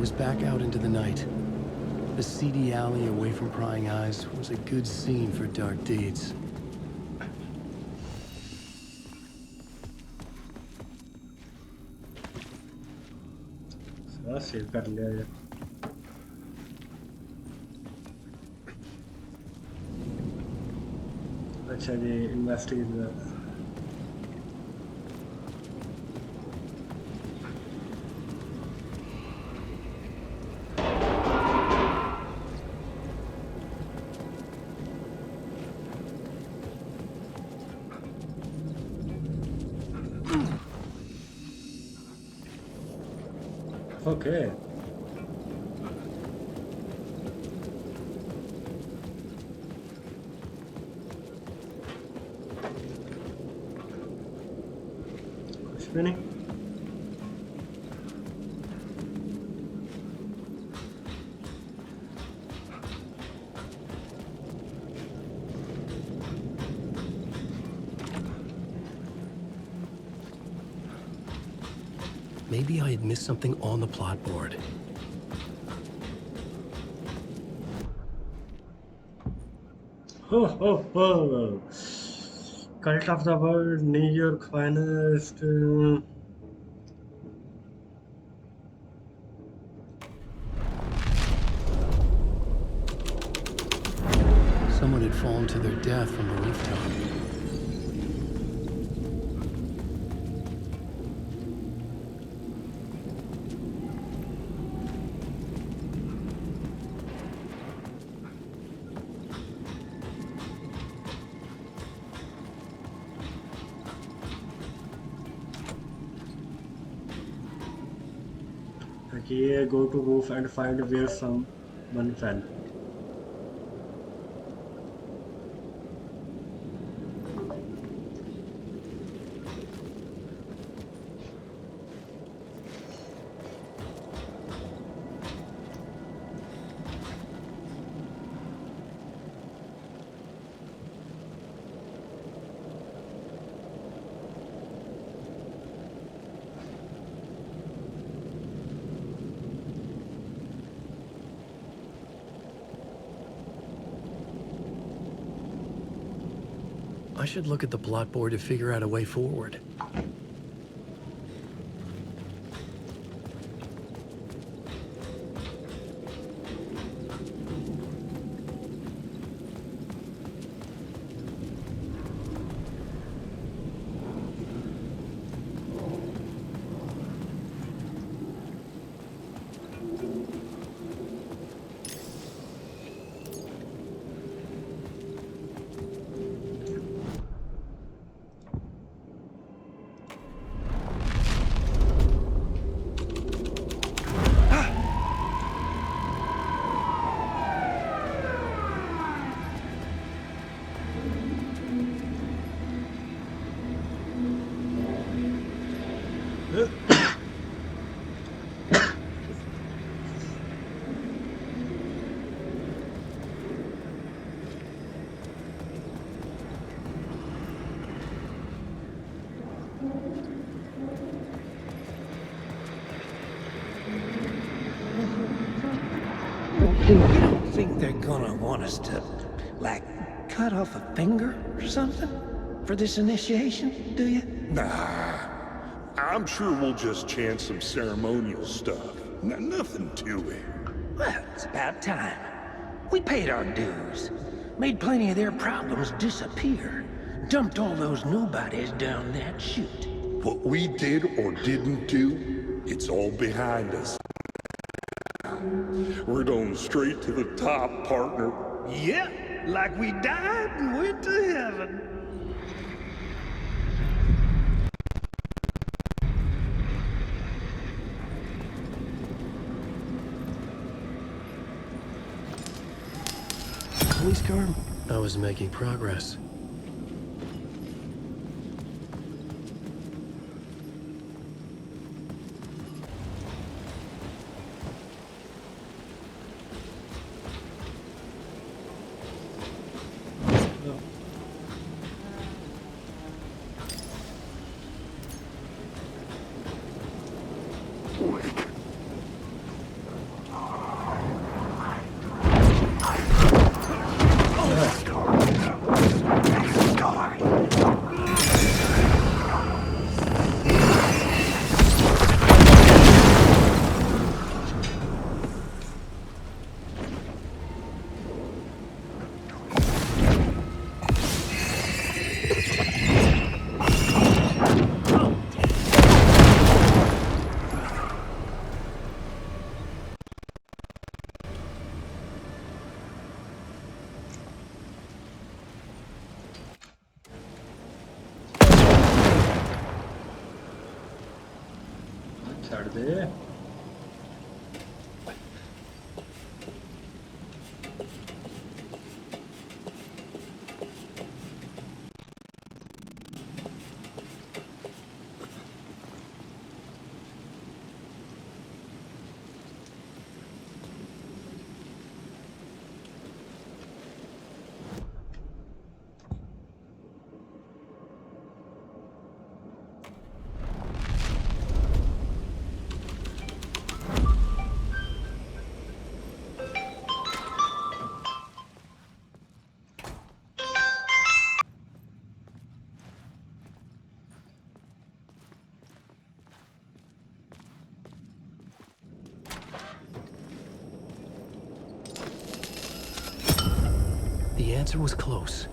was back out into the night. The seedy alley away from prying eyes was a good scene for dark deeds. Save कर लिया ये अच्छा जी investigate Okay. कुछ भी नहीं Maybe I had missed something on the plot board. Oh. Cult of the World, New York finest. Someone had fallen to their death from the rooftop. Here, go to roof and find where someone fell. I should look at the plot board to figure out a way forward. You don't think they're gonna want us to, like, cut off a finger or something for this initiation, do you? Nah, I'm sure we'll just chant some ceremonial stuff. Nothing to it. Well, it's about time. We paid our dues, made plenty of their problems disappear, dumped all those nobodies down that chute. What we did or didn't do, it's all behind us. We're going straight to the top, partner. Yeah, like we died and went to heaven. Police car? I was making progress. ਛੱਡ ਦੇ The answer was close.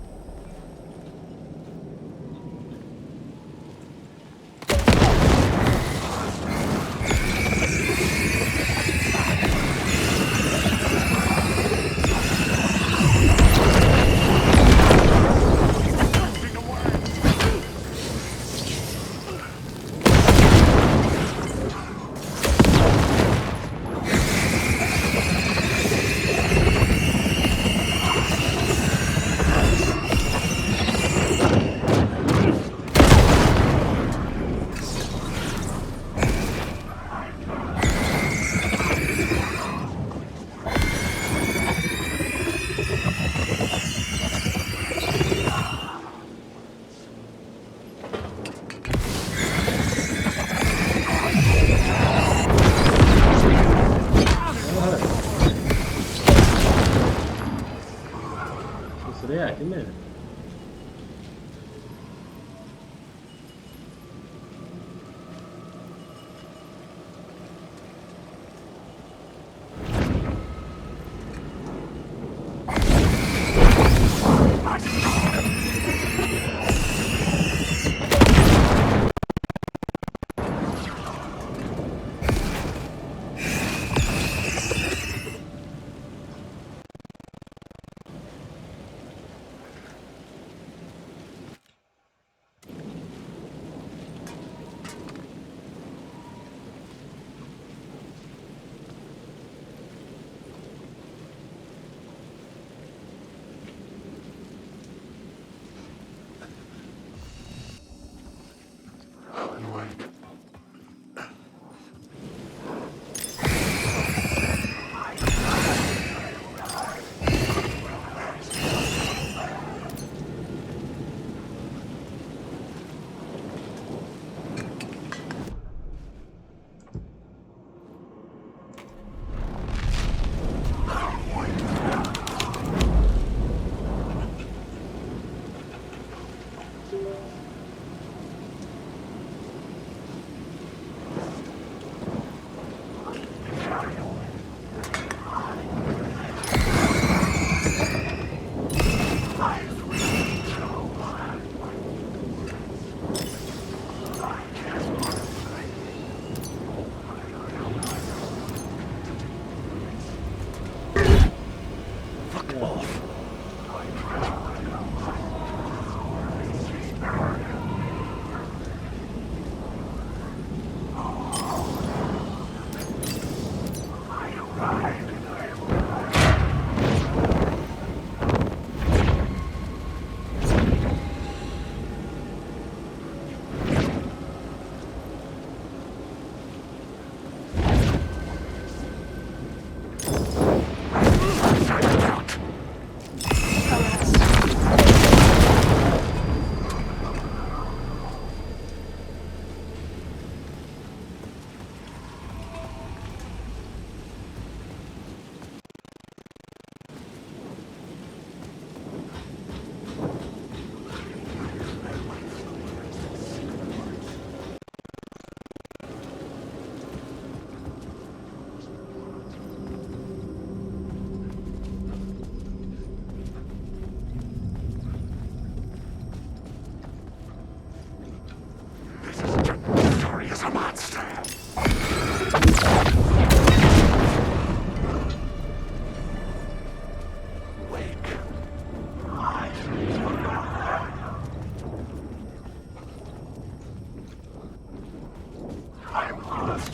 must.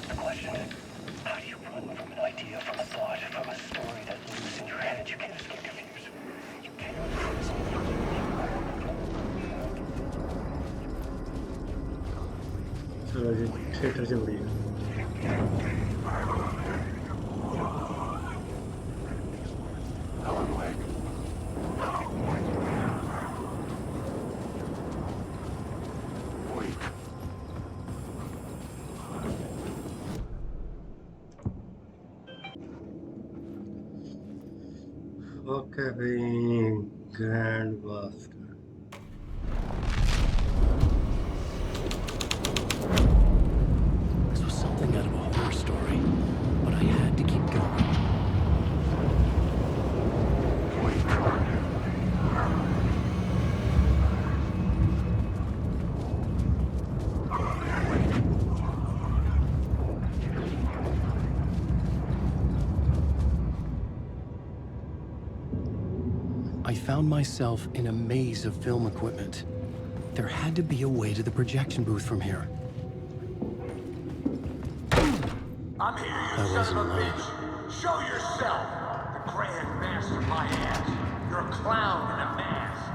The question is, how do you run from an idea, from a thought, from a story that lives in your head? You can't escape confused. You cannot freeze. चलो जी theatre से उड़िए okay भाई grand master This was something out of a horror story, but I had to keep going. I found myself in a maze of film equipment. There had to be a way to the projection booth from here. I'm here, you I son wasn't of a alone. bitch. Show yourself. The Grand Master, my ass. You're a clown in a mask.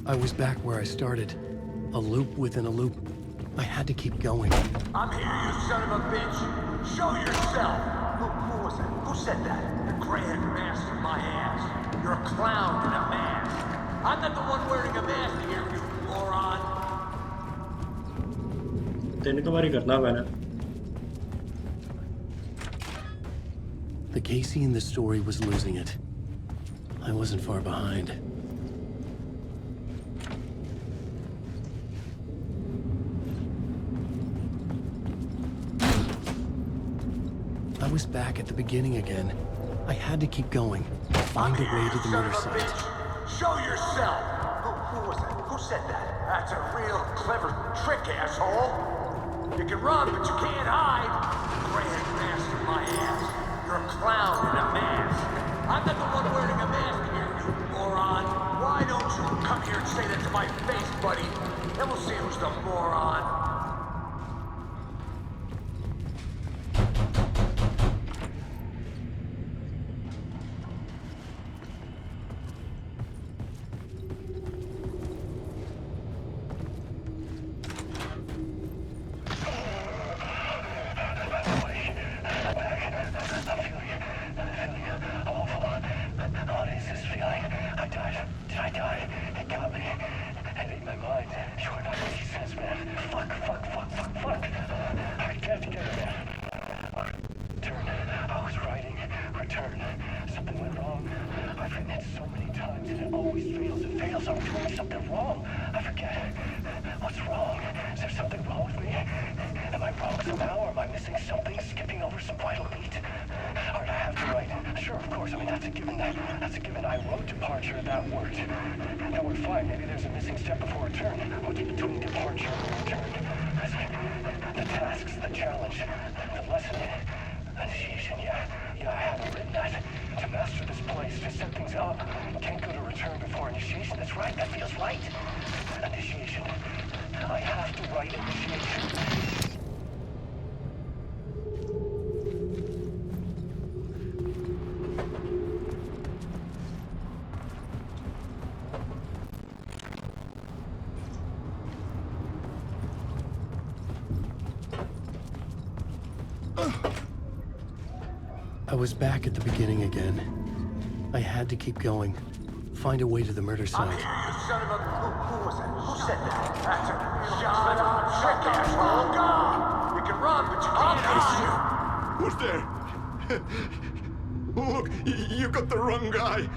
I was back where I started. A loop within a loop. I had to keep going. I'm here, you son of a bitch. Show yourself. Who was that? Who said that? The Grand Master, my ass. You're a clown in a mask. I'm not the one wearing a mask here, you moron. तेने तो बारी करना पैना The Casey in the story was losing it. I wasn't far behind. I was back at the beginning again. I had to keep going. Find a way to the murder site. Show yourself. Who was that? Who said that? That's a real clever trick, asshole. You can run, but you can't hide. Grand Master, my ass. You're a clown in a mask. I'm not the one wearing a mask here, you moron. Why don't you come here and say that to my face, buddy? Then we'll see who's the moron. I was back at the beginning again. I had to keep going. Find a way to the murder I'm site. here, you son of a... Who was that? Who said that? That's a real clever trick, asshole. You can run, but you can't hide. Who's there? Look, you got the wrong guy.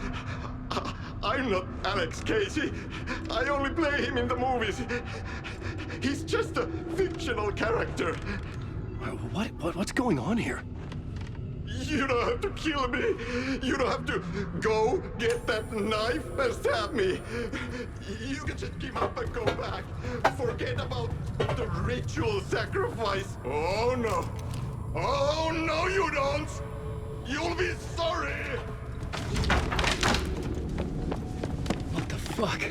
I'm not Alex Casey. I only play him in the movies. He's just a fictional character. What's going on here? You don't have to kill me. You don't have to go get that knife and stab me. You can just give up and go back. Forget about the ritual sacrifice. Oh no. Oh no, you don't. You'll be sorry. What the fuck?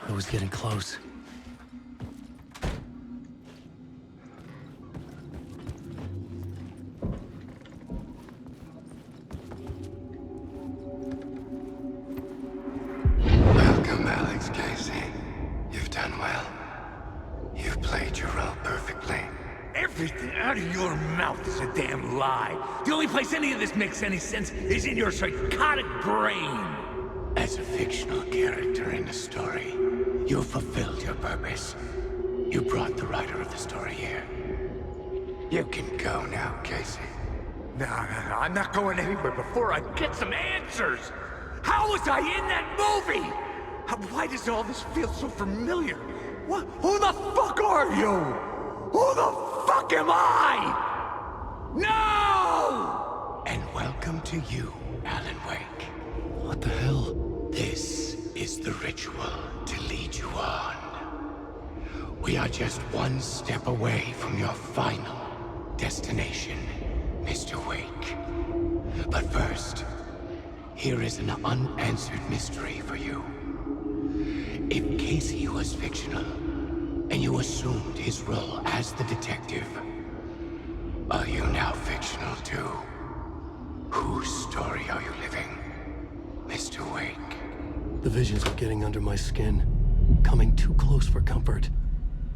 I was getting close. Welcome, Alex Casey. You've done well. You've played your role perfectly. Everything out of your mouth is a damn lie. The only place any of this makes any sense is in your psychotic brain. As a fictional character in a story, you fulfilled your purpose. You brought the writer of the story here. You can go now, Casey. No, I'm not going anywhere before I get some answers. How was I in that movie? Why does all this feel so familiar? What? Who the fuck are you? Who the fuck am I? No! And welcome to you, Alan Wake. What the hell? This is the ritual to lead you on. We are just one step away from your final destination, Mr. Wake. But first, here is an unanswered mystery for you. If Casey was fictional, and you assumed his role as the detective, are you now fictional too? Whose story are you living, Mr. Wake? The visions are getting under my skin, coming too close for comfort.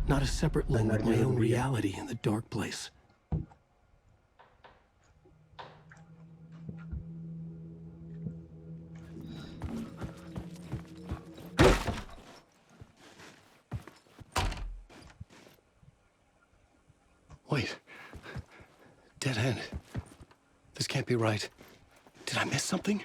Not a separate link with my own reality in the dark place. Wait. Dead end. This can't be right. Did I miss something?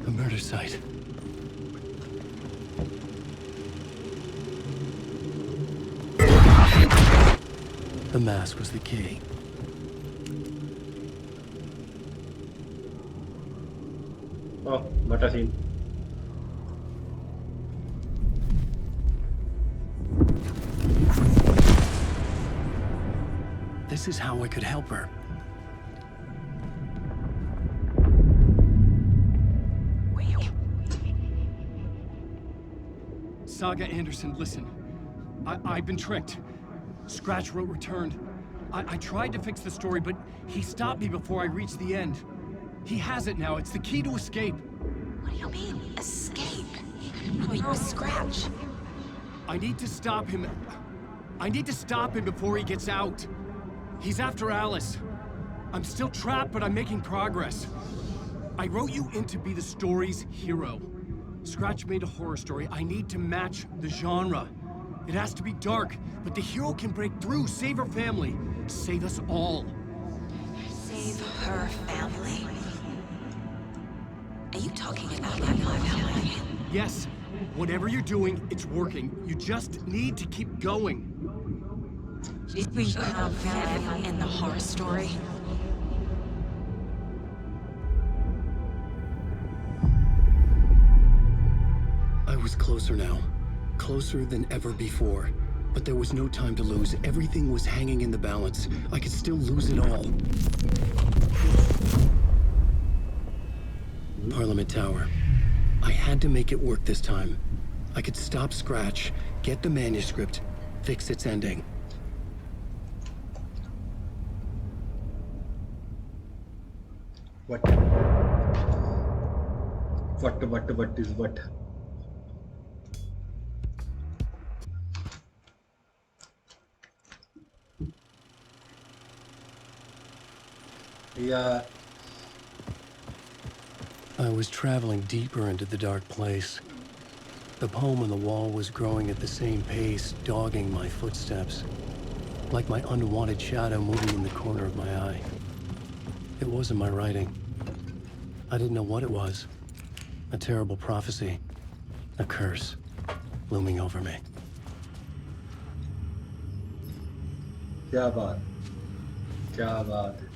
A murder site. The mask was the key. Oh, what a scene. This is how I could help her. Saga Anderson, listen. I've been tricked. Scratch wrote returned. I tried to fix the story, but he stopped me before I reached the end. He has it now. It's the key to escape. What do you mean, escape? Wait, Scratch. I need to stop him. I need to stop him before he gets out. He's after Alice. I'm still trapped, but I'm making progress. I wrote you in to be the story's hero. Scratch made a horror story. I need to match the genre. It has to be dark, but the hero can break through, save her family, save us all. Save her family? Are you talking about my family? Yes, whatever you're doing, it's working. You just need to keep going. We have family in the horror story. I was closer now. Closer than ever before. But there was no time to lose. Everything was hanging in the balance. I could still lose it all. Parliament Tower. I had to make it work this time. I could stop Scratch, get the manuscript, fix its ending. What is what? यार I was traveling deeper into the dark place. The poem on the wall was growing at the same pace, dogging my footsteps, like my unwanted shadow moving in the corner of my eye. It wasn't my writing. I didn't know what it was. A terrible prophecy. A curse looming over me. क्या बात क्या बात है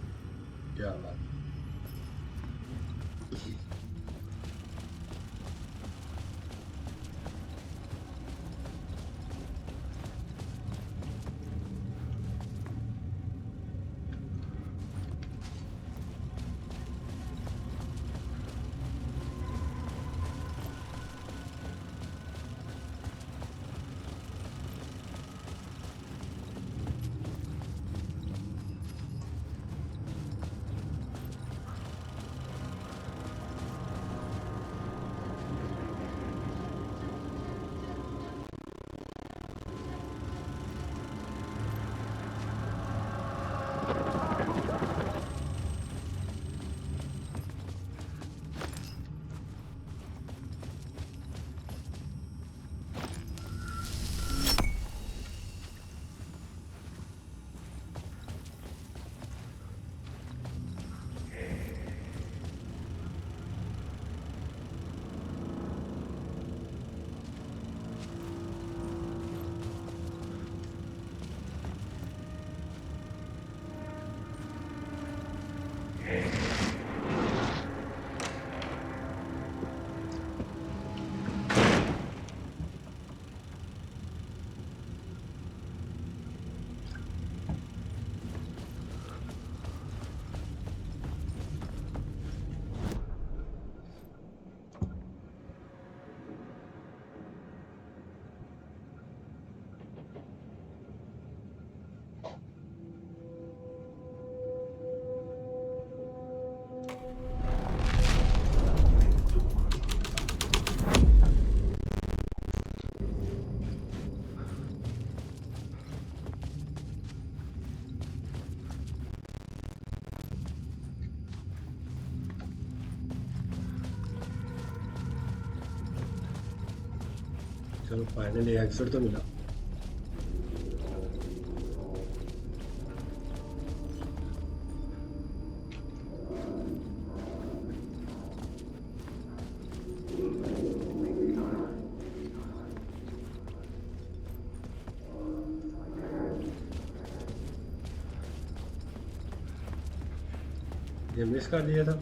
क्या बात चलो finally exit तो मिला ये मिस कर दिया था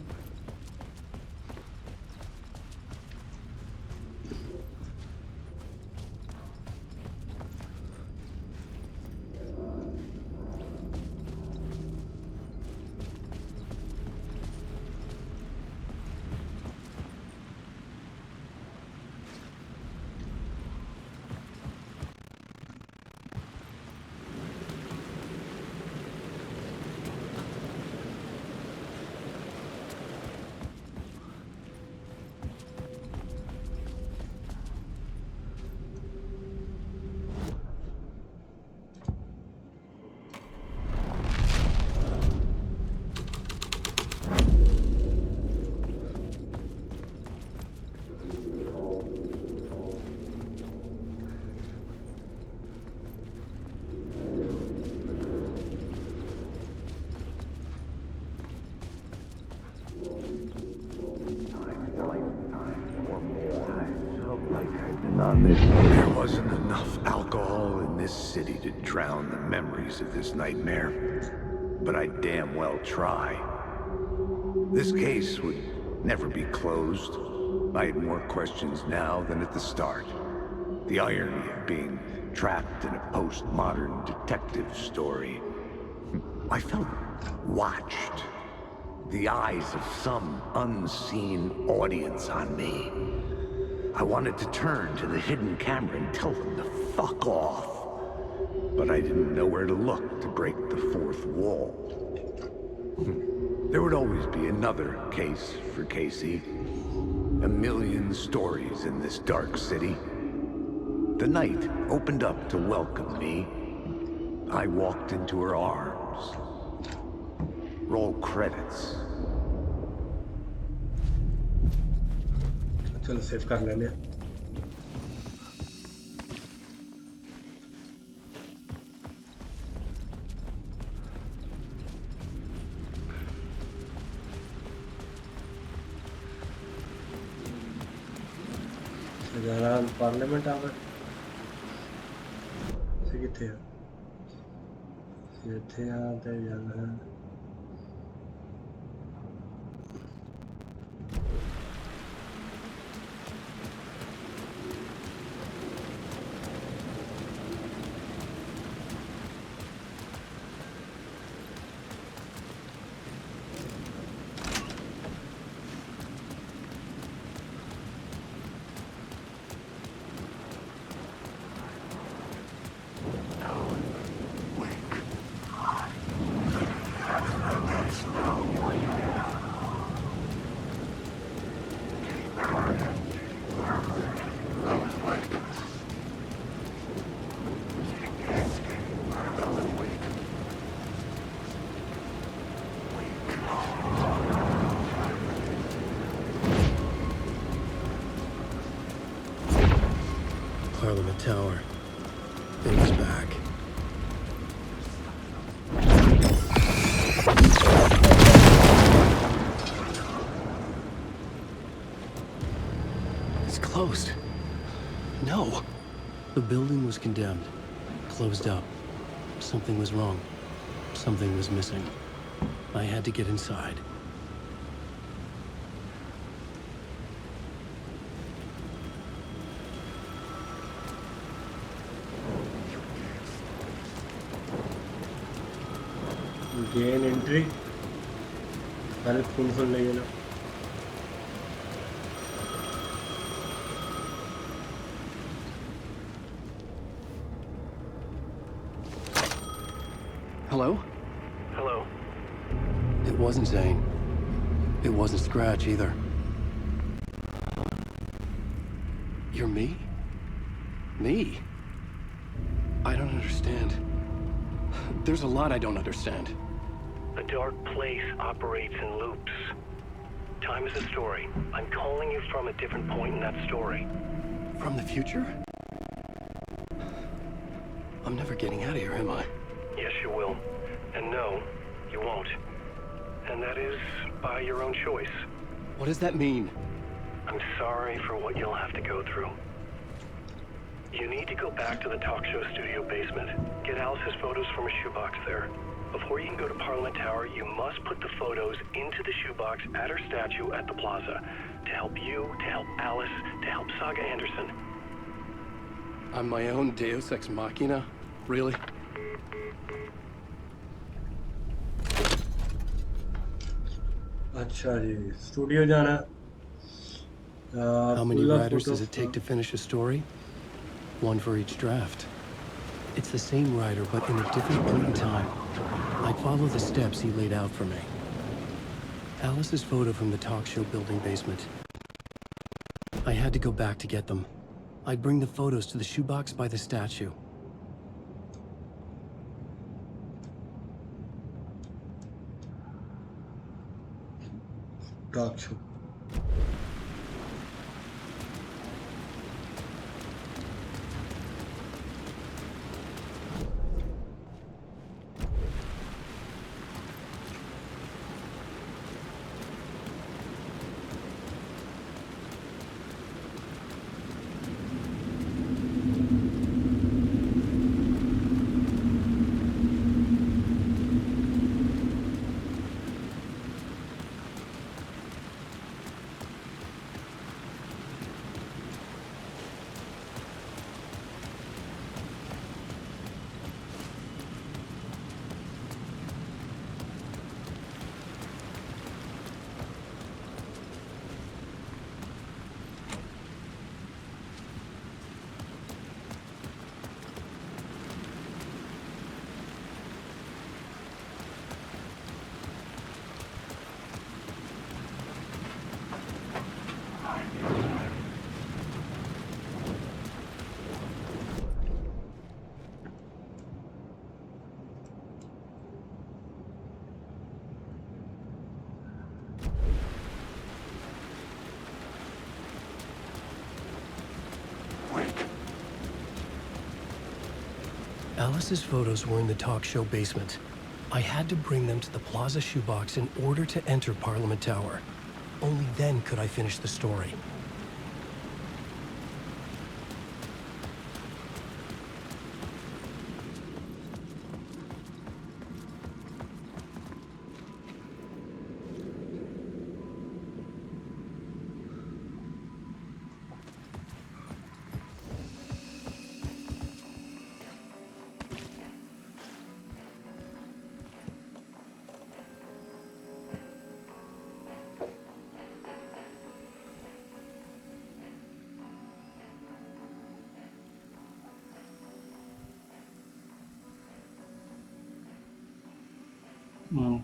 There wasn't enough alcohol in this city to drown the memories of this nightmare, but I damn well try. This case would never be closed. I had more questions now than at the start. The irony of being trapped in a postmodern detective story. I felt watched. The eyes of some unseen audience on me. I wanted to turn to the hidden camera and tell them to fuck off. But I didn't know where to look to break the fourth wall. There would always be another case for Casey. A million stories in this dark city. The night opened up to welcome me. I walked into her arms. Roll credits. चलो save कर लेने जाना parliament आ गए से किथे है इथे आते जाना है Parliament Tower. Things back. It's closed. No. The building was condemned. Closed up. Something was wrong. Something was missing. I had to get inside. Gain entry. पहले खून खोल लेंगे ना Hello? Hello. It wasn't Zane. It wasn't Scratch either. You're me? Me? I don't understand. There's a lot I don't understand. The dark place operates in loops. Time is a story. I'm calling you from a different point in that story. From the future? I'm never getting out of here, am I? Yes, you will. And no, you won't. And that is by your own choice. What does that mean? I'm sorry for what you'll have to go through. You need to go back to the talk show studio basement. Get Alice's photos from a shoebox there. Before you can go to Parliament Tower, you must put the photos into the shoebox at her statue at the plaza. To help you, to help Alice, to help Saga Anderson. I'm my own Deus Ex Machina? Really? अच्छा जी studio जाना How many writers does it take to finish a story? One for each draft. It's the same writer, but in a different point in time. I follow the steps he laid out for me. Alice's photo from the talk show building basement. I had to go back to get them. I'd bring the photos to the shoebox by the statue. talk show Alice's photos were in the talk show basement. I had to bring them to the Plaza shoebox in order to enter Parliament Tower. Only then could I finish the story.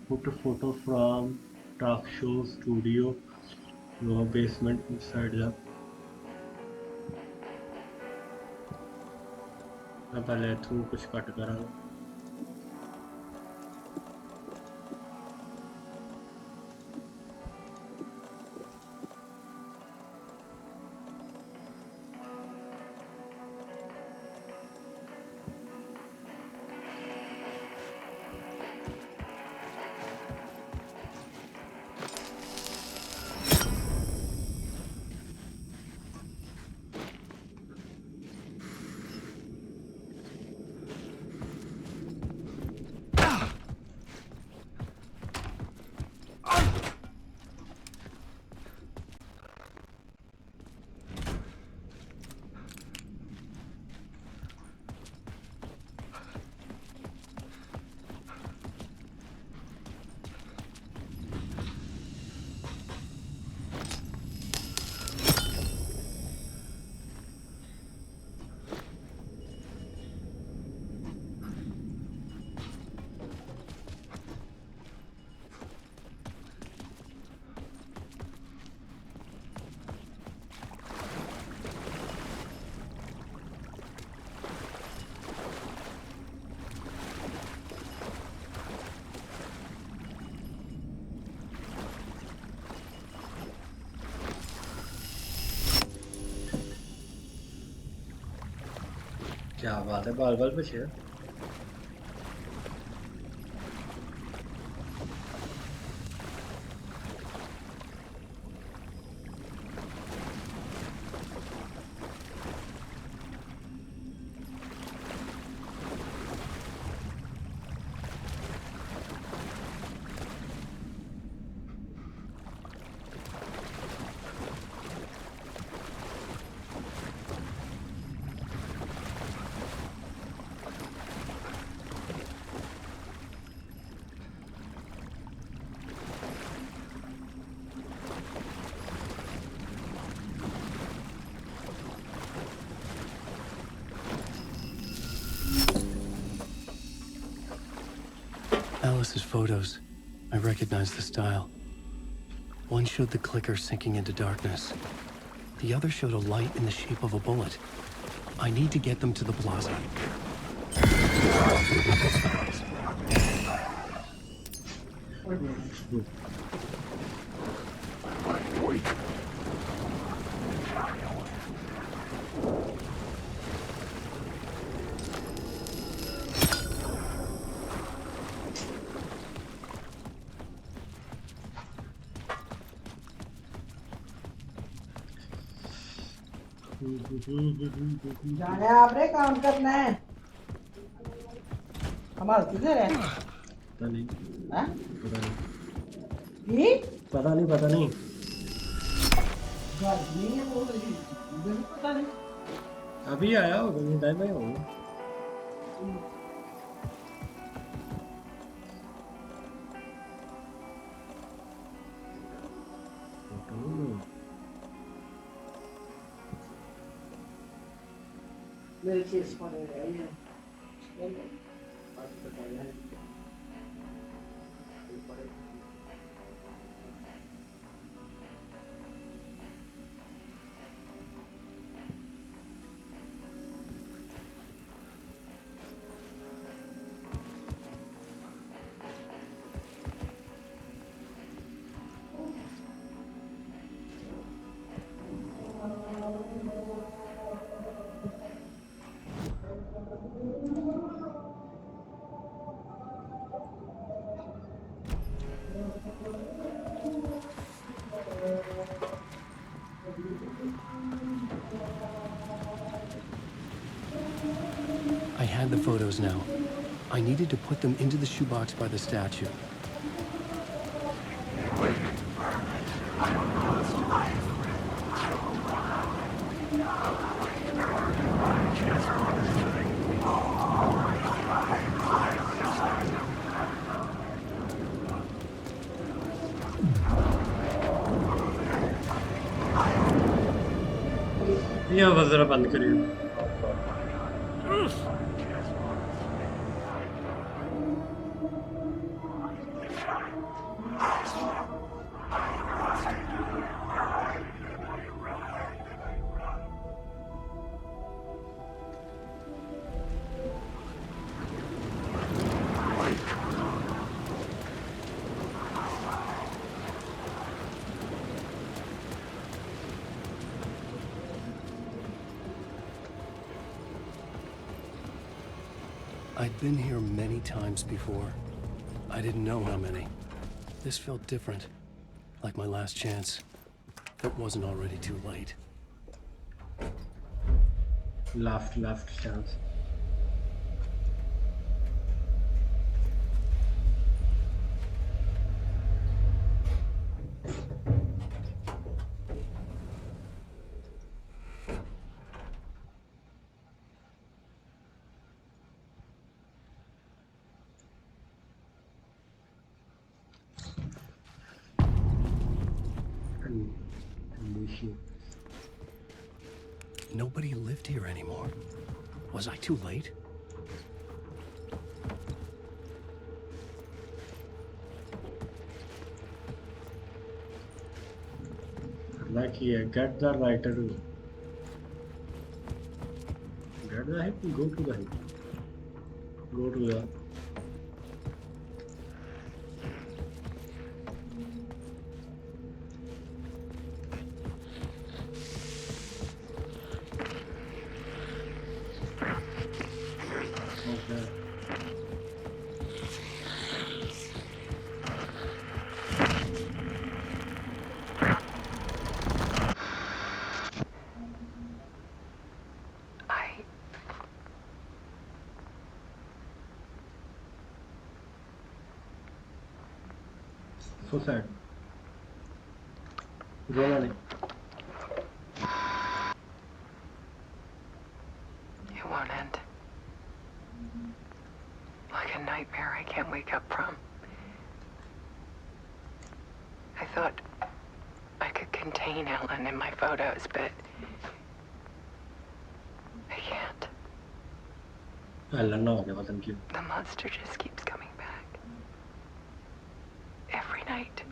Put a photo from talk show studio basement inside the मैं पहले इथों कुछ cut करा क्या बात है बाल बाल पे share Alice's photos. I recognized the style. One showed the clicker sinking into darkness. The other showed a light in the shape of a bullet. I need to get them to the plaza. जाने आपने काम करना है हमारे किधर है पता नहीं हाँ पता नहीं पता नहीं गर्मी है वो मुझे पता नहीं अभी आया होगा नहीं टाइम में होगा मेरे केस पड़े रहे हैं I had the photos now. I needed to put them into the shoebox by the statue. ये आवाज जरा बंद करिए I'd been here many times before. I didn't know how many. This felt different, like my last chance. It wasn't already too late. last chance Nobody lived here anymore. Was I too late? like here get the writer get the hip go to the hip go to the okay so sad रोना नहीं It won't end. Like a nightmare I can't wake up from. I thought I could contain Ellen in my photos, but I can't. Ellen ना हो गया thank you The monster just keeps coming back. Every night.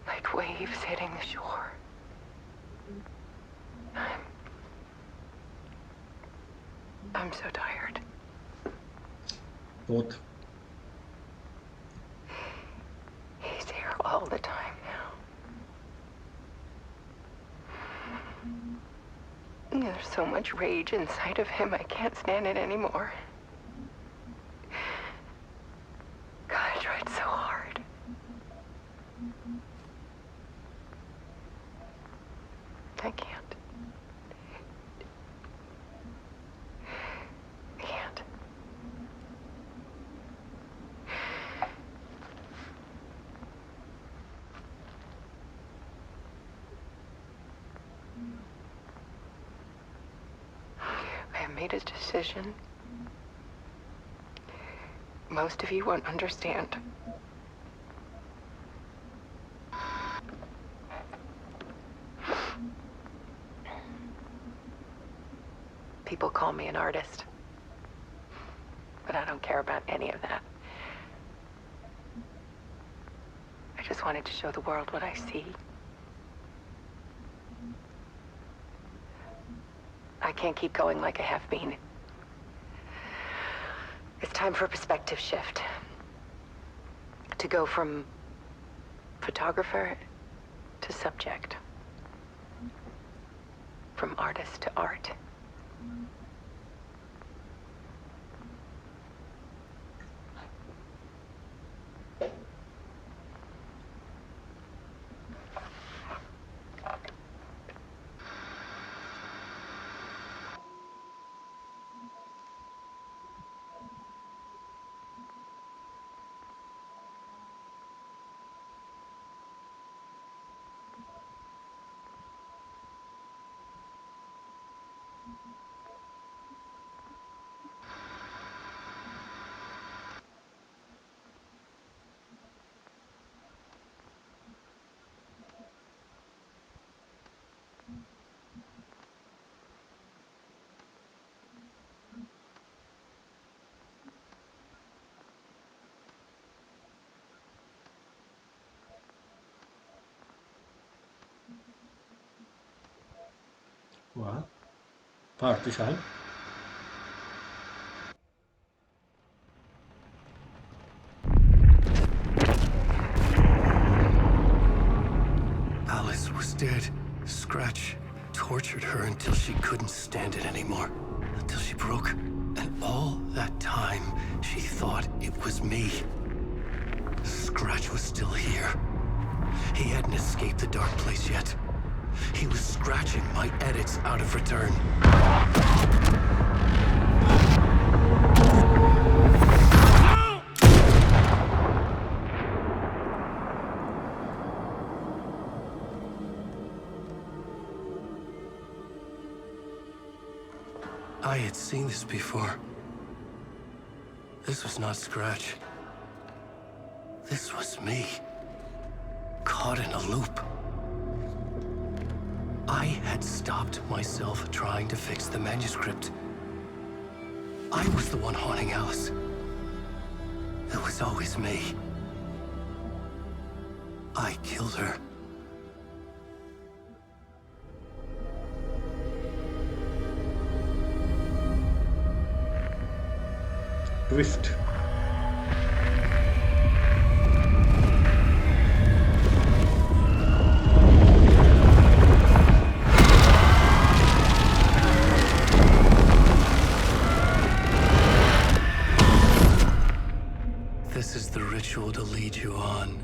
Like waves hitting the shore. I'm so tired. both He's here all the time now. There's so much rage inside of him, I can't stand it anymore. God, I tried so hard. I can't. I can't. I have made a decision. Most of you won't understand. People call me an artist, but I don't care about any of that. I just wanted to show the world what I see. I can't keep going like I have been. It's time for a perspective shift. To go from photographer to subject. From artist to art. वाह भारतीशाल Alice was dead. Scratch tortured her until she couldn't stand it anymore. Until she broke. And all that time, she thought it was me. Scratch was still here. He hadn't escaped the dark place yet. He was scratching my edits out of return. I had seen this before. This was not Scratch. This was me. Caught in a loop. I had stopped myself trying to fix the manuscript. I was the one haunting Alice. It was always me. I killed her. Twist. This is the ritual to lead you on.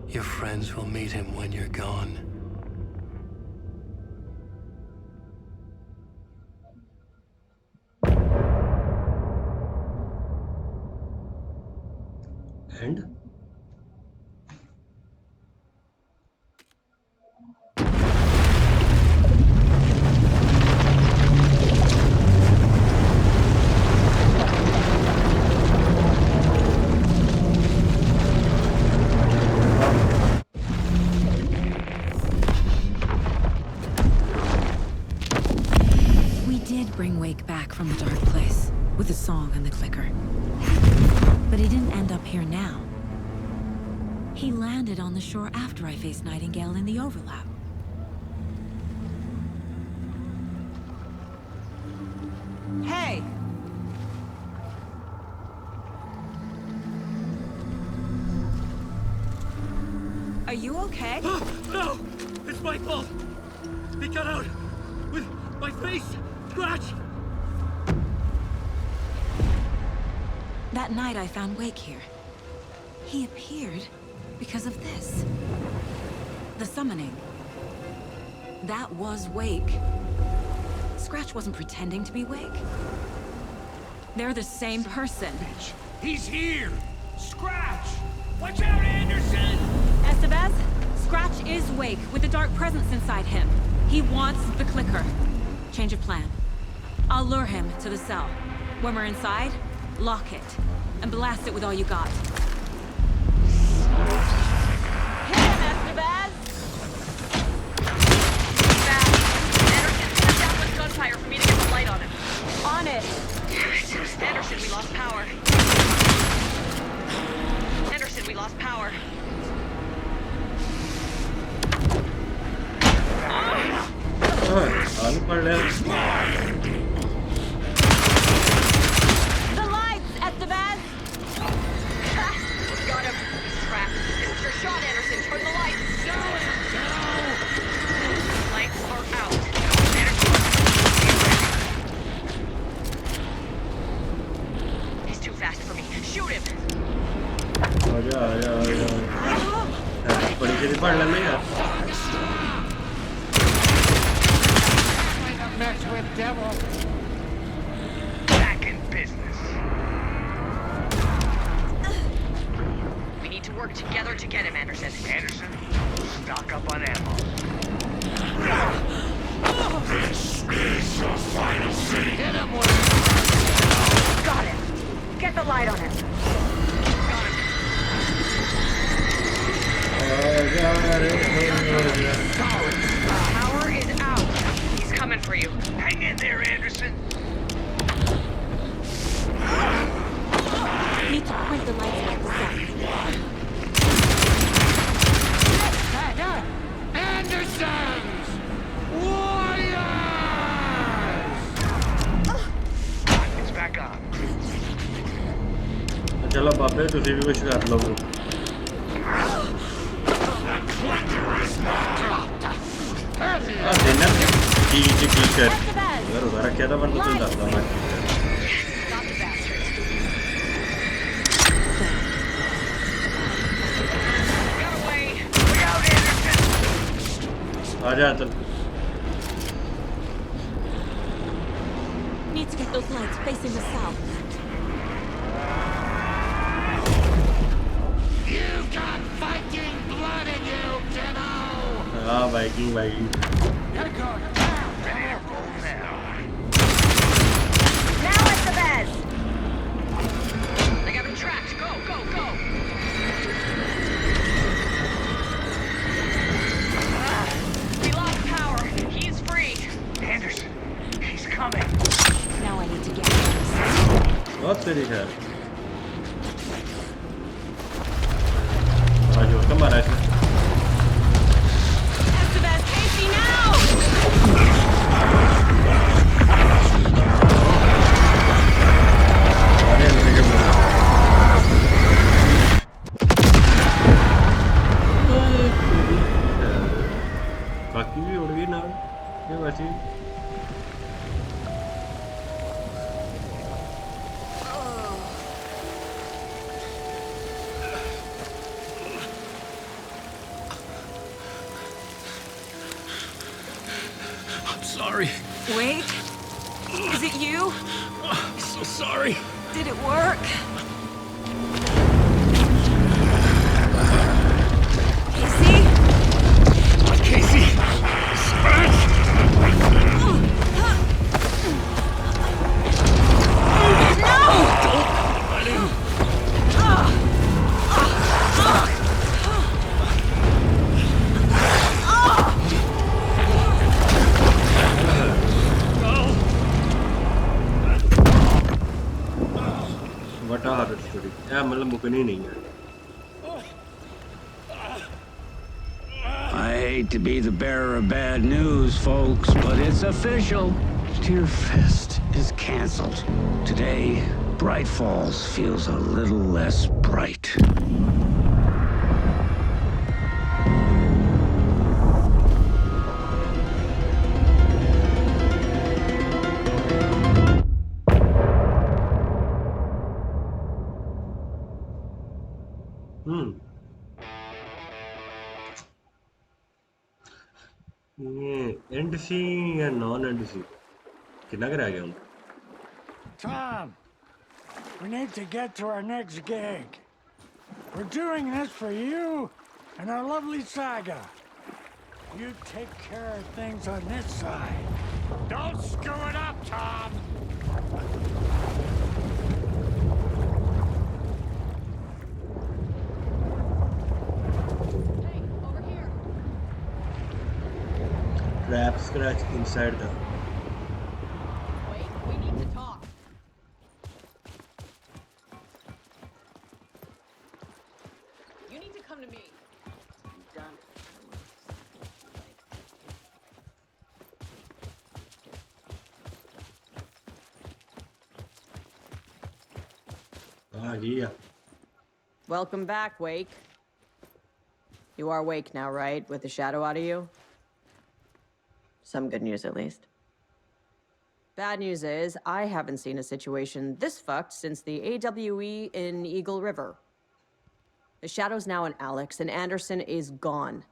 Your friends will meet him when you're gone. And We did bring Wake back from the dark place, with the song and the clicker. But he didn't end up here now. He landed on the shore after I faced Nightingale in the overlap. Hey! Are you okay? No! It's my fault! He got out! With my face! Scratch! That night I found Wake here. He appeared because of this. The summoning. That was Wake. Scratch wasn't pretending to be Wake. They're the same person. He's here! Scratch! Watch out, Anderson! Estevez, Scratch is Wake with the dark presence inside him. He wants the clicker. Change of plan. I'll lure him to the cell. When we're inside, lock it, and blast it with all you got. Hit him, Estevez! Fast. Anderson, put it down with gunfire for me to get the light on him. On it! Anderson, we lost power. Anderson, we lost power. आलू पड़ रहा The lights, Estevez! Got him. He's trapped. It's your shot, Anderson. Turn the lights. Lights are out. He's too fast for me. Shoot him. आजा बड़ी जल्दी पड़ लेना यार Mess with devil. Back in business. We need to work together to get him, Anderson. Anderson, stock up on ammo. This is your final scene. Hit him with Got him. Get the light on him. Got him. Power is out. He's coming for you. Hang in there, Anderson. Need to point the lights at the cell. Andersons! Warriors! भाई तुसी भी कुछ कर लो देना की कर अगर उधर रखा था पर तो तुम दस मैं आजा चल Need to get those lights facing the south. You've got Viking blood in you, kiddo! हाँ Viking You're going down, careful now. Now at the bed. They got him tracked. Go, go, go. We lost power. He's free. Anderson, he's coming. Now I need to get this. बहुत तेरी है आज और कम आ रहा है Estevez, Casey, now! अरे मेरे बाकी भी उड़ गई ना ये बची Sorry. Wait. Is it you? I'm so sorry. Did it work? Casey? Casey! Scratch! वटा हार्ड स्टोरी या मतलब मुकनी नहीं है I hate to be the bearer of bad news, folks, but it's official. DEERFEST is canceled. Today, Bright Falls feels a little less bright. ये and सी या non and सी कितना कर आ गया हूँ Tom, we need to get to our next gig. We're doing this for you and our lovely Saga. You take care of things on this side. Don't screw it up, Tom! Hey, over here. trap scratch inside the Wait, we need to talk. You need to come to me. Done. yeah. Welcome back, Wake. You are Wake now, right? With the shadow out of you? Some good news, at least. Bad news is, I haven't seen a situation this fucked since the AWE in Eagle River. The shadow's now in Alex, and Anderson is gone.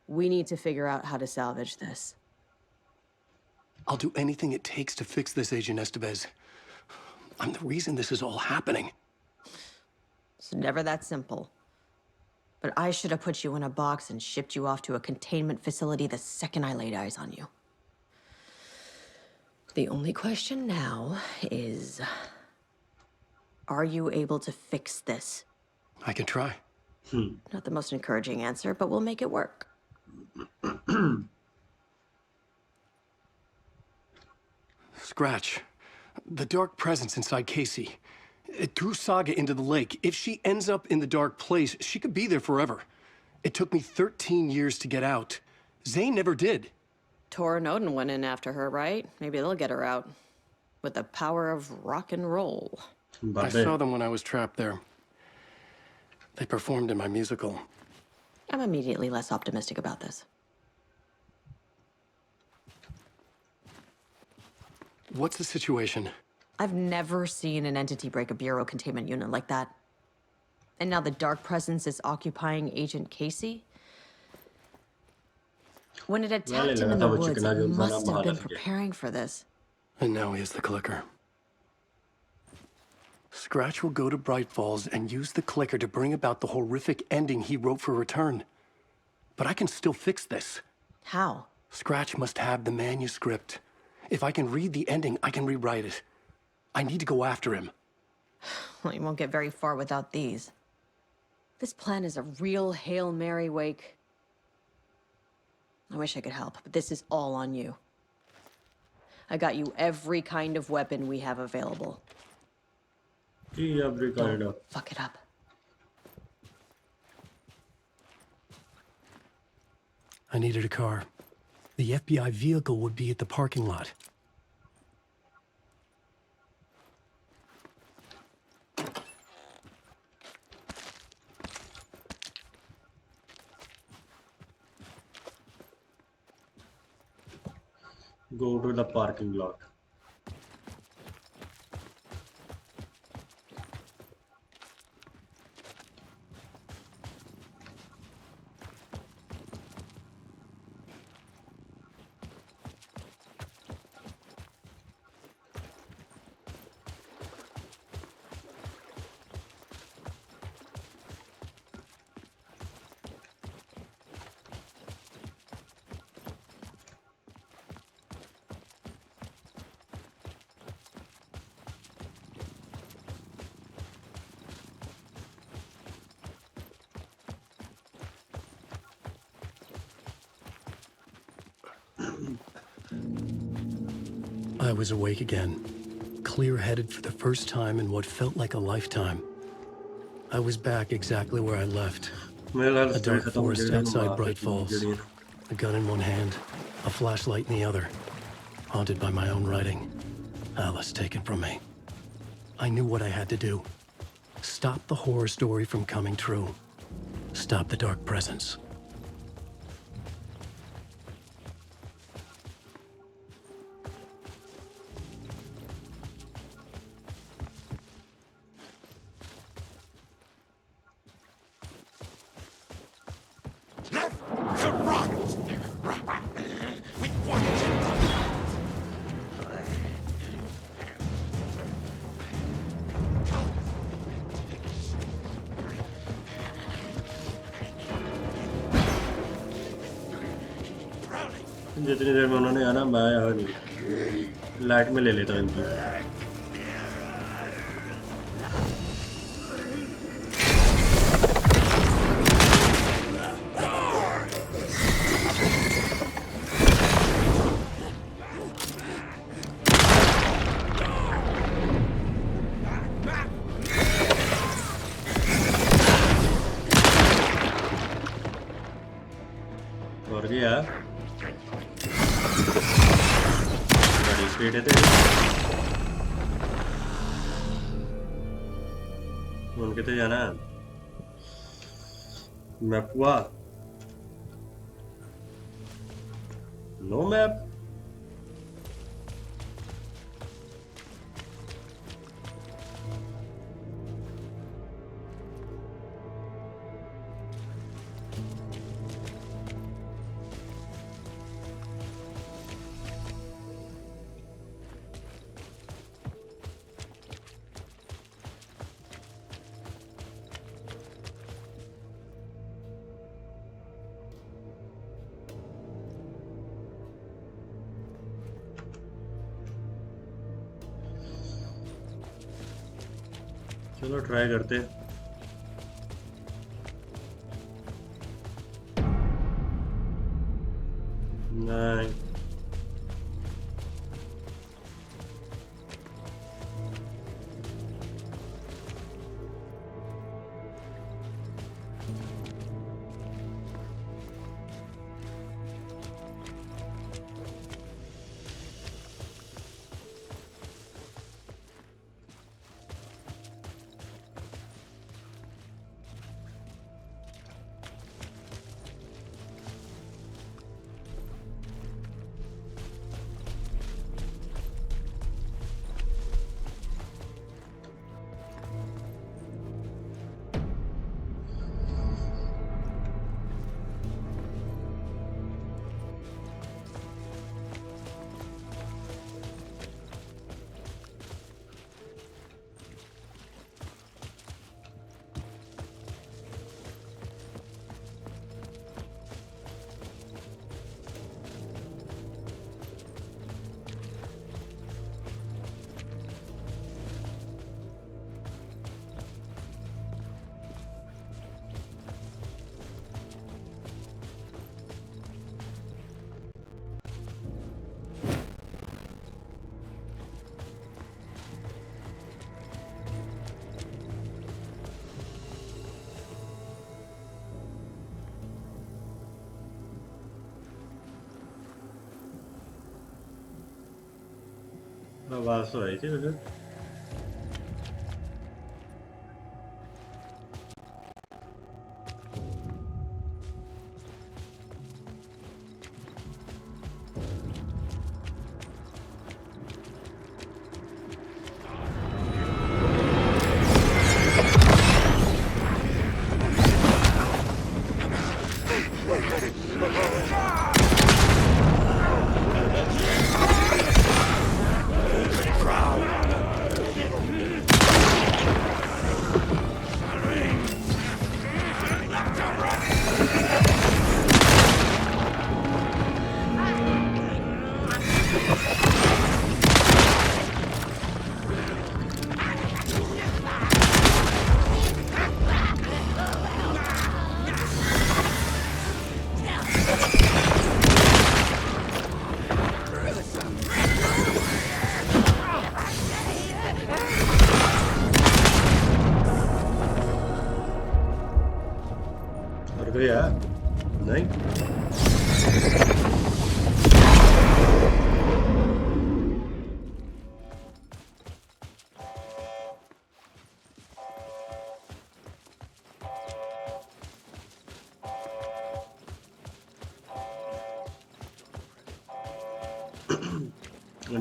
We need to figure out how to salvage this. I'll do anything it takes to fix this, Agent Estevez. I'm the reason this is all happening. It's never that simple. But I should have put you in a box and shipped you off to a containment facility the second I laid eyes on you. The only question now is, are you able to fix this? I can try. Not the most encouraging answer, but we'll make it work. Scratch. The dark presence inside Casey. It threw Saga into the lake. If she ends up in the dark place, she could be there forever. It took me 13 years to get out. Zane never did. Tor and Odin went in after her, right? Maybe they'll get her out. With the power of rock and roll. I saw them when I was trapped there. They performed in my musical. I'm immediately less optimistic about this. What's the situation? I've never seen an entity break a bureau containment unit like that. And now the dark presence is occupying Agent Casey? When it attacked him in the woods, it must have been preparing for this. And now he has the clicker. Scratch will go to Bright Falls and use the clicker to bring about the horrific ending he wrote for Return. But I can still fix this. How? Scratch must have the manuscript. If I can read the ending, I can rewrite it. I need to go after him. Well, you won't get very far without these. This plan is a real Hail Mary, Wake. I wish I could help, but this is all on you. I got you every kind of weapon we have available. Don't fuck it up. I needed a car. The FBI vehicle would be at the parking lot. Go to the parking lot. I was awake again, clear-headed for the first time in what felt like a lifetime. I was back exactly where I left. A dark forest outside Bright Falls. A gun in one hand, a flashlight in the other. Haunted by my own writing. Alice taken from me. I knew what I had to do. Stop the horror story from coming true. Stop the dark presence. जितनी देर में उन्होंने आना मैं आया नहीं light में ले लेता हूँ इनकी और गया स्पीड है तेरी उनके तो जाना मैप हुआ नो मैप चलो ट्राई करते हैं नहीं आवाज तो आई थी मुझे। Yeah. नहीं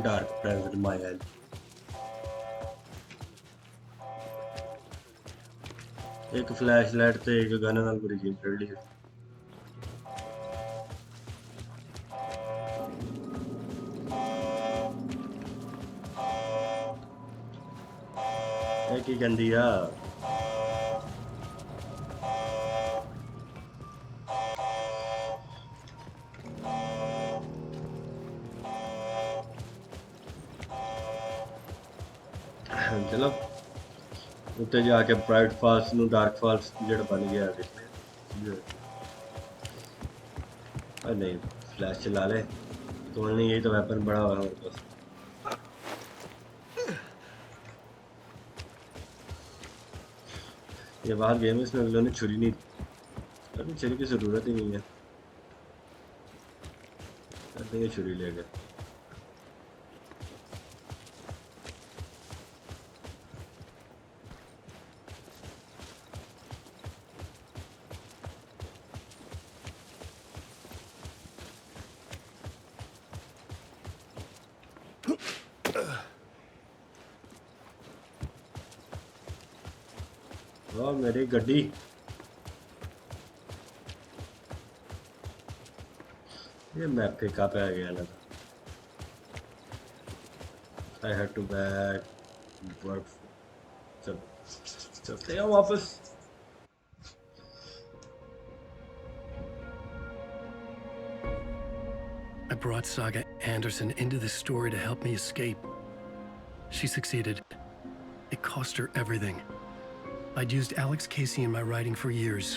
dark present in my head. एक फ्लैश लाइट ते एक गन नाल पूरी गेम खेल ली। की गंदी आ चलो उत्ते जाके ब्राइट फॉल्स नु डार्क फॉल्स जेड़ा बन गया नहीं फ्लैश चला ले तो नहीं यही तो वेपन बड़ा हुआ है बस। ये बाहर गेम है इसमें अगलों ने छुरी नहीं अभी छुरी की जरूरत ही नहीं है करते ये छुरी ले गए। मेरी गड्डी ये मैप पे कहाँ पे आ गया ना। I had to back work चलते हैं वापस। I brought Saga Anderson into this story to help me escape. She succeeded. It cost her everything. I'd used Alex Casey in my writing for years.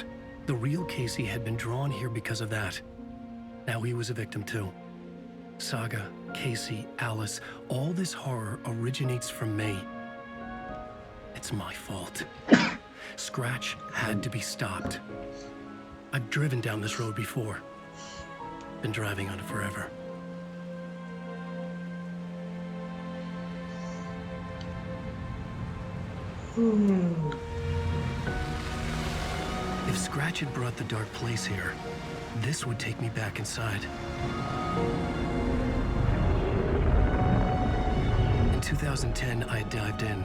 The real Casey had been drawn here because of that. Now he was a victim too. Saga, Casey, Alice, all this horror originates from me. It's my fault. Scratch had to be stopped. I've driven down this road before. Been driving on it forever. If Scratch had brought the dark place here, this would take me back inside. In 2010, I dived in,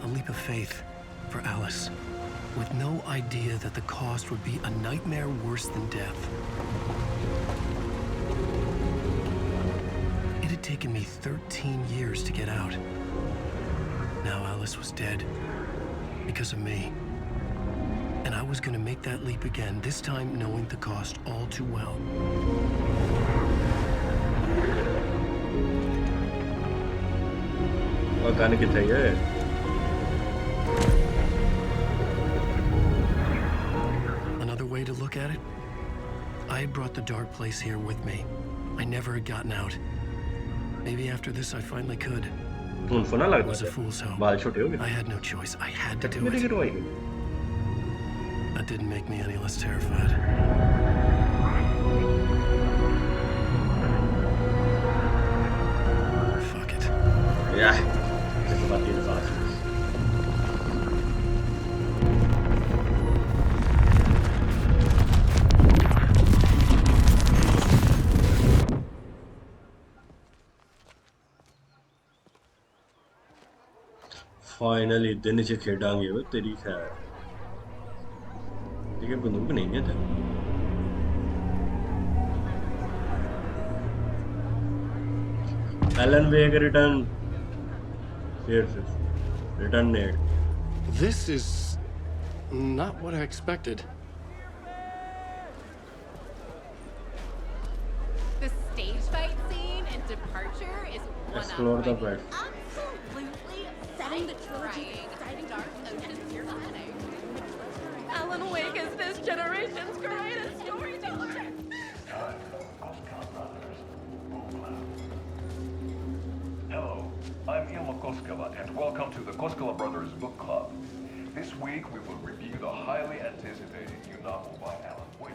a leap of faith for Alice, with no idea that the cost would be a nightmare worse than death. It had taken me 13 years to get out. Now Alice was dead, because of me. And I was gonna make that leap again, this time knowing the cost all too well. Another way to look at it, I had brought the dark place here with me. I never had gotten out. Maybe after this I finally could. It was a fool's hope. I had no choice. I had to do it. That didn't make me any less terrified. Fuck it. but in fastest. Finally दिन च खेडांगे वो तेरी खैर ठीक है बंदूक नहीं है तेरे Alan Wake return return Nate. This is not what I expected. The stage fight scene in Departure is one Explore of the my bed. absolutely setting the trilogy dark ocean setting. Alan Wake is this generation's greatest storyteller. Hello, I'm Ilmo Koskela, and welcome to the Koskela Brothers Book Club. This week we will review the highly anticipated new novel by Alan Wake.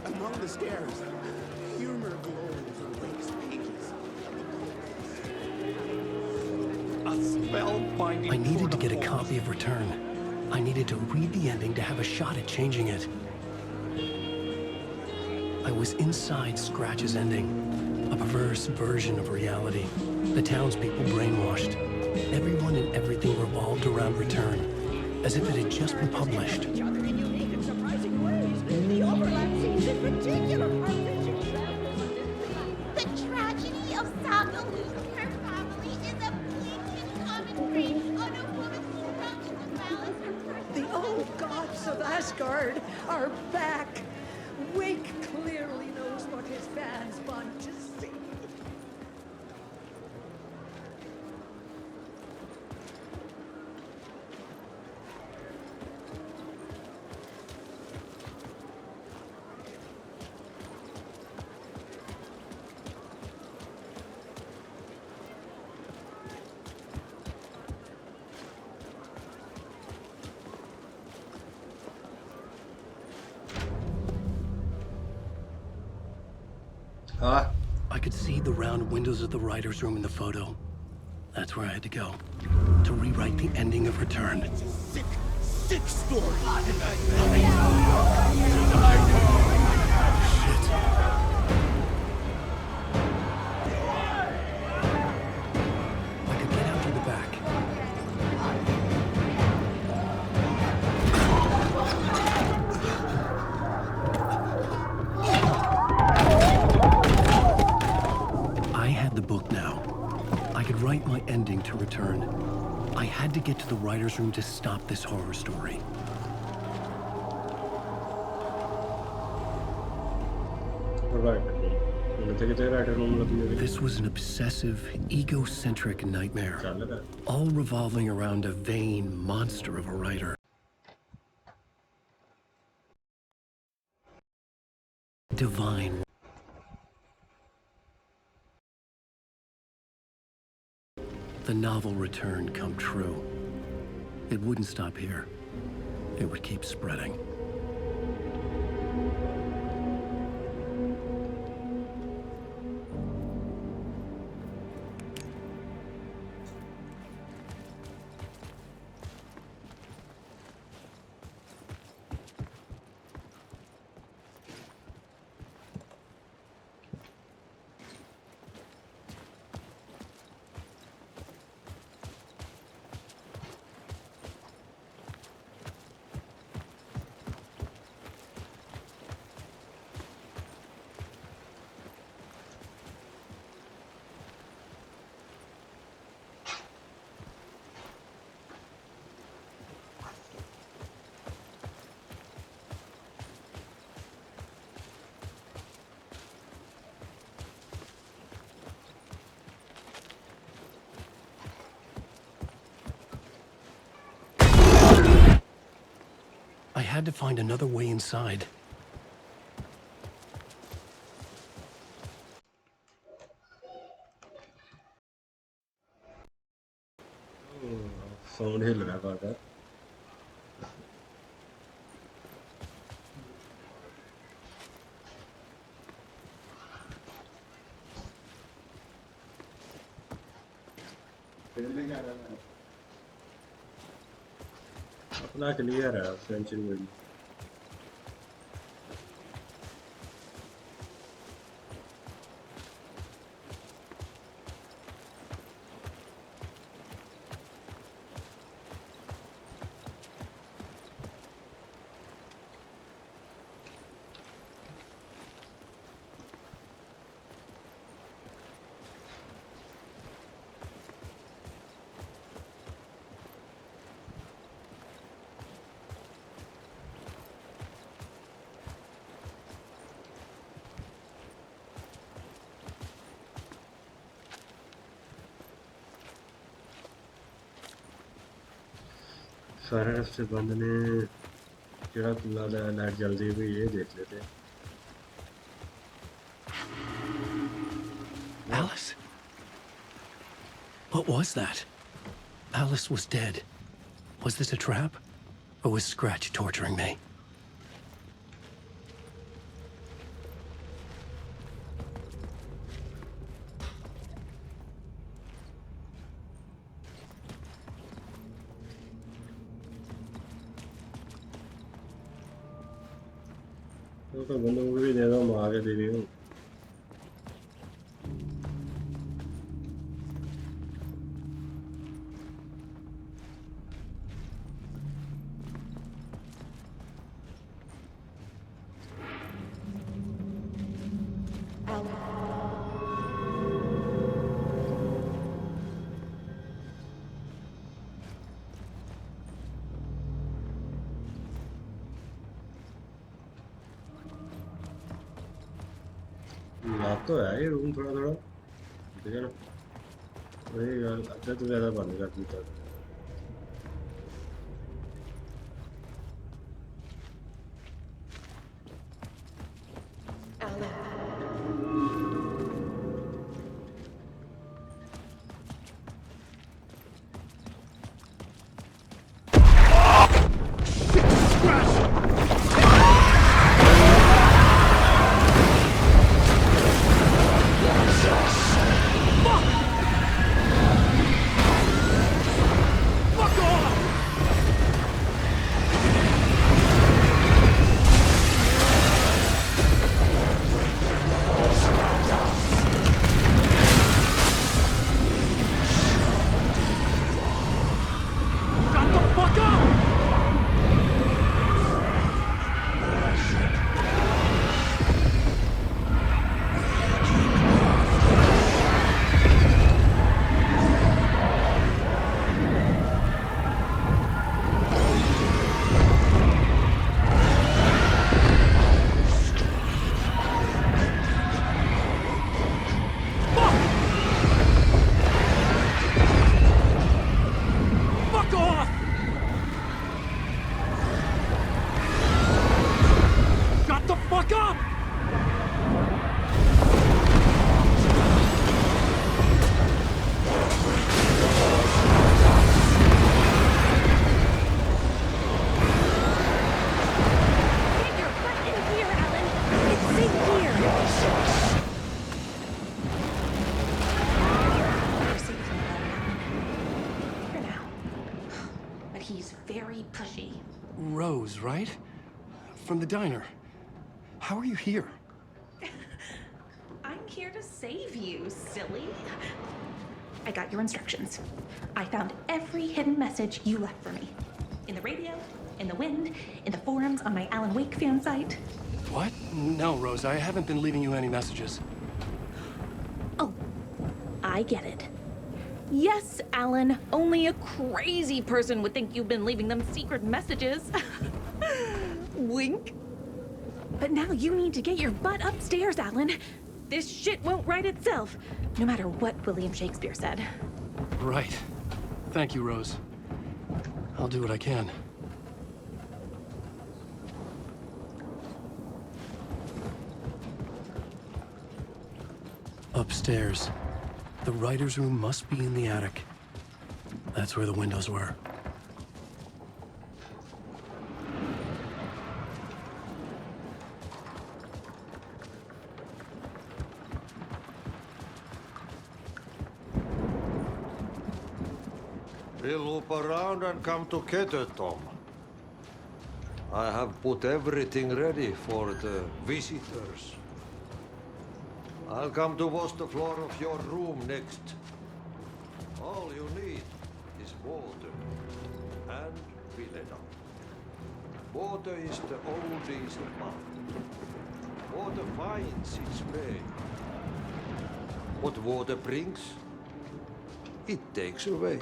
Among the stairs, humor glows on Wake's pages. A spellbinding. I needed to get a copy of Return. I needed to read the ending to have a shot at changing it. I was inside Scratch's ending, a perverse version of reality. The townspeople brainwashed. Everyone and everything revolved around Return, as if it had just been published. Each other in unique and surprising ways. The overlap seems in particular. The tragedy of Saga losing her family is a blatant commentary on a woman's struggle to balance her personal. The old gods of Asgard are back. Wake clearly knows what his fans want to see. I could see the round windows of the writer's room in the photo. That's where I had to go, to rewrite the ending of Return. It's a sick story. I could get out through the back. I had the book now. I could write my ending to Return. I had to get to the writer's room to stop this horror story. This was an obsessive, egocentric nightmare, all revolving around a vain monster of a writer. Divine. The novel Return come true. It wouldn't stop here. It would keep spreading. I had to find another way inside. Sound hill रहा बार-बार. अपना clear है century में सारे रास्ते बंद ने जेड़ा लाइट जल्दी हुई ये देख लेते हैं Alice? What was that? Alice was dead. Was this a trap? Or was Scratch torturing me? तो बंदूक भी दे दो मैं आगे दे रही हूँ याद तो है ये रूम थोड़ा थोड़ा ठीक है ना वही यार अच्छा तो ज़्यादा बंद कर देता Rose, right? From the diner. How are you here? I'm here to save you, silly. I got your instructions. I found every hidden message you left for me. In the radio, in the wind, in the forums on my Alan Wake fan site. What? No, Rose, I haven't been leaving you any messages. Oh, I get it. Yes, Alan, only a crazy person would think you've been leaving them secret messages. Wink. But now you need to get your butt upstairs, Alan. This shit won't right itself, no matter what William Shakespeare said. Right. Thank you, Rose. I'll do what I can. Upstairs. The writer's room must be in the attic. That's where the windows were. We'll loop around and come together, Tom. I have put everything ready for the visitors. I'll come to wash the floor of your room next. All you need is water and vinegar. Water is the oldest part. Water finds its way. What water brings, it takes away.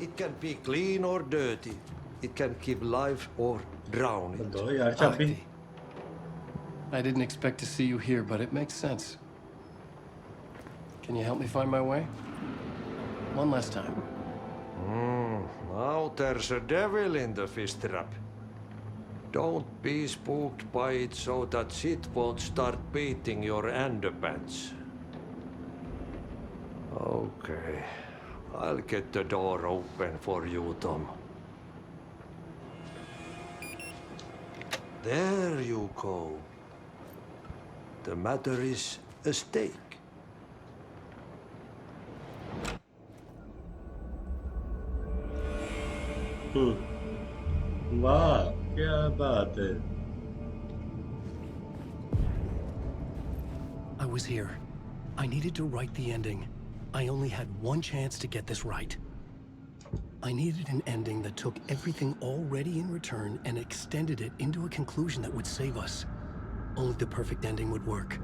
It can be clean or dirty. It can give life or drown it. I didn't expect to see you here, but it makes sense. Can you help me find my way? One last time. Now there's a devil in the fish trap. Don't be spooked by it so that shit won't start beating your underpants. Okay. I'll get the door open for you, Tom. There you go. The matter is a stake. वाह क्या बात है I was here. I needed to write the ending. I only had one chance to get this right. I needed an ending that took everything already in return and extended it into a conclusion that would save us. Only the perfect ending would work.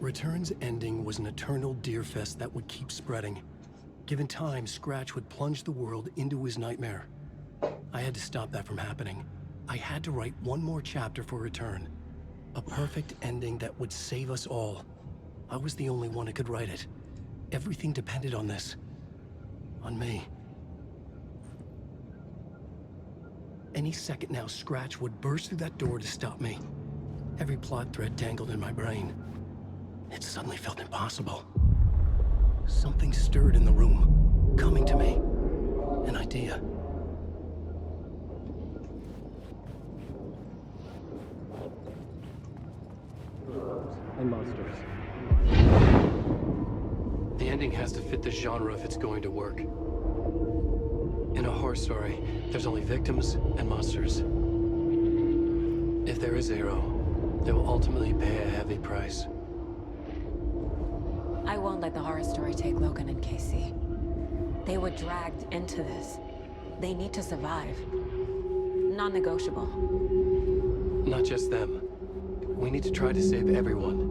Return's ending was an eternal DEERFEST that would keep spreading. Given time, Scratch would plunge the world into his nightmare. I had to stop that from happening. I had to write one more chapter for Return. A perfect ending that would save us all. I was the only one who could write it. Everything depended on this. On me. Any second now, Scratch would burst through that door to stop me. Every plot thread tangled in my brain. It suddenly felt impossible. Something stirred in the room, coming to me. An idea. And monsters. The ending has to fit the genre if it's going to work. In a horror story, there's only victims and monsters. If there is a hero, they will ultimately pay a heavy price. I won't let the horror story take Logan and Casey. They were dragged into this. They need to survive. Non-negotiable. Not just them. We need to try to save everyone.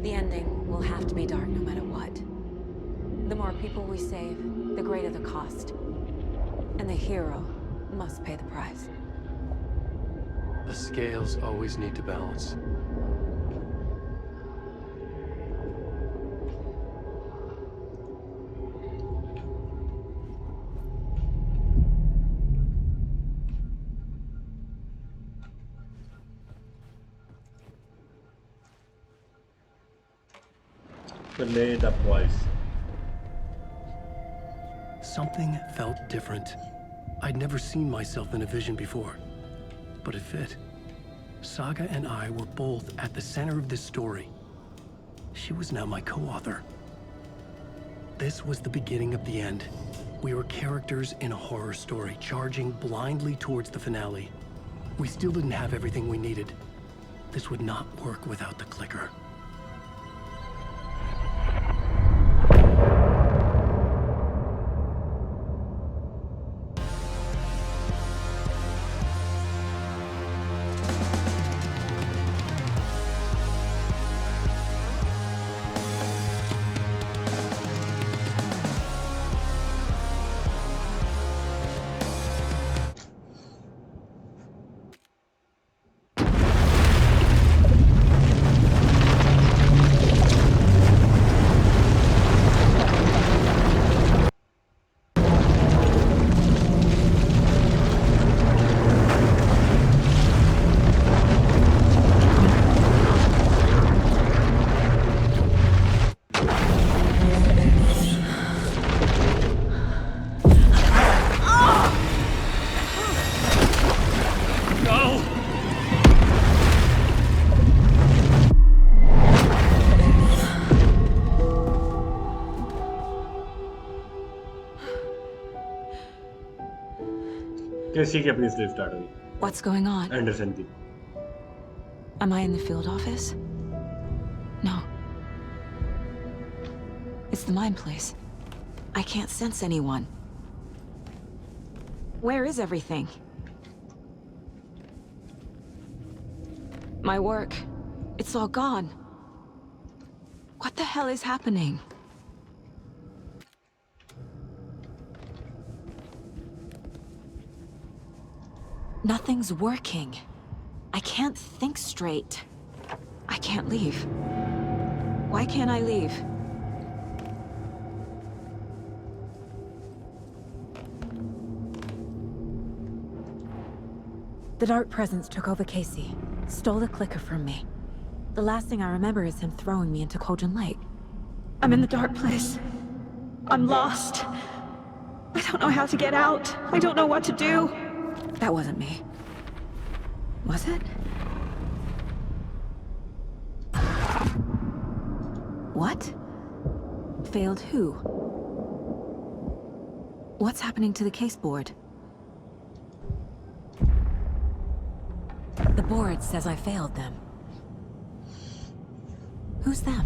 The ending will have to be dark no matter what. The more people we save, the greater the cost. And the hero must pay the price. The scales always need to balance. Play the voice. Something felt different. I'd never seen myself in a vision before. But it fit. Saga and I were both at the center of this story. She was now my co-author. This was the beginning of the end. We were characters in a horror story, charging blindly towards the finale. We still didn't have everything we needed. This would not work without the clicker. केसी की अपनी story start हुई What's going on? Anderson की Am I in the field office? No. It's the mine place. I can't sense anyone. Where is everything? My work. It's all gone. What the hell is happening? Nothing's working. I can't think straight. I can't leave. Why can't I leave? The Dark Presence took over Casey, stole the clicker from me. The last thing I remember is him throwing me into Cauldron Lake. I'm in the dark place. I'm lost. I don't know how to get out. I don't know what to do. That wasn't me. Was it? What? Failed who? What's happening to the case board? The board says I failed them. Who's them?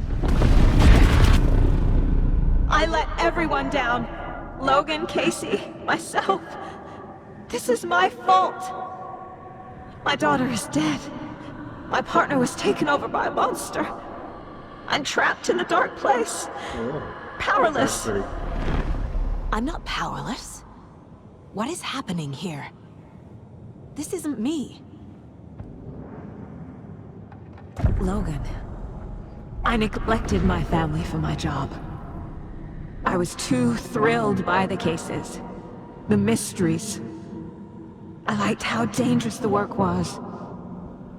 I let everyone down. Logan, Casey, myself. This is my fault. My daughter is dead. My partner was taken over by a monster. I'm trapped in a dark place. Powerless. I'm not powerless. What is happening here? This isn't me. Logan. I neglected my family for my job. I was too thrilled by the cases, the mysteries. I liked how dangerous the work was.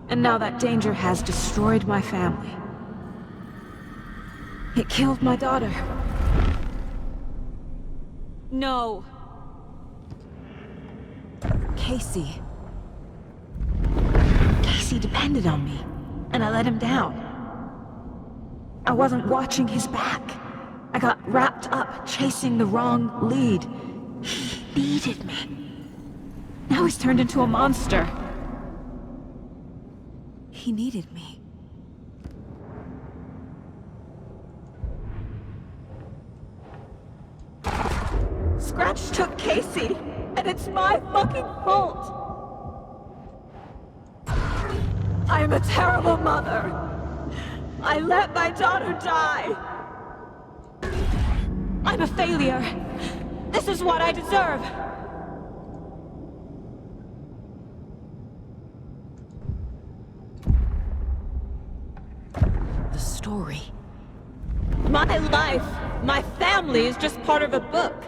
And now that danger has destroyed my family. It killed my daughter. No. Casey. Casey depended on me, and I let him down. I wasn't watching his back. I got wrapped up chasing the wrong lead. He needed me. Now he's turned into a monster. He needed me. Scratch took Casey, and it's my fucking fault. I'm a terrible mother. I let my daughter die. I'm a failure. This is what I deserve. The story. My life, my family is just part of a book.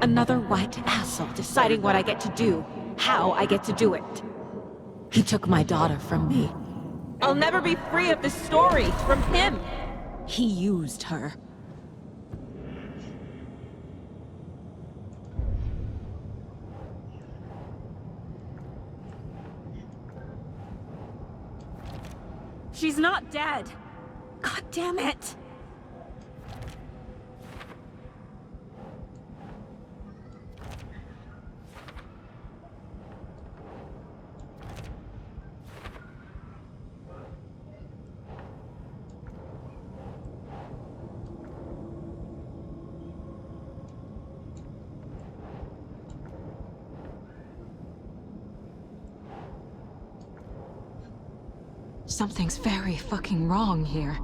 Another white asshole deciding what I get to do, how I get to do it. He took my daughter from me. I'll never be free of this story from him. He used her. She's not dead. God damn it. Something's very fucking wrong here.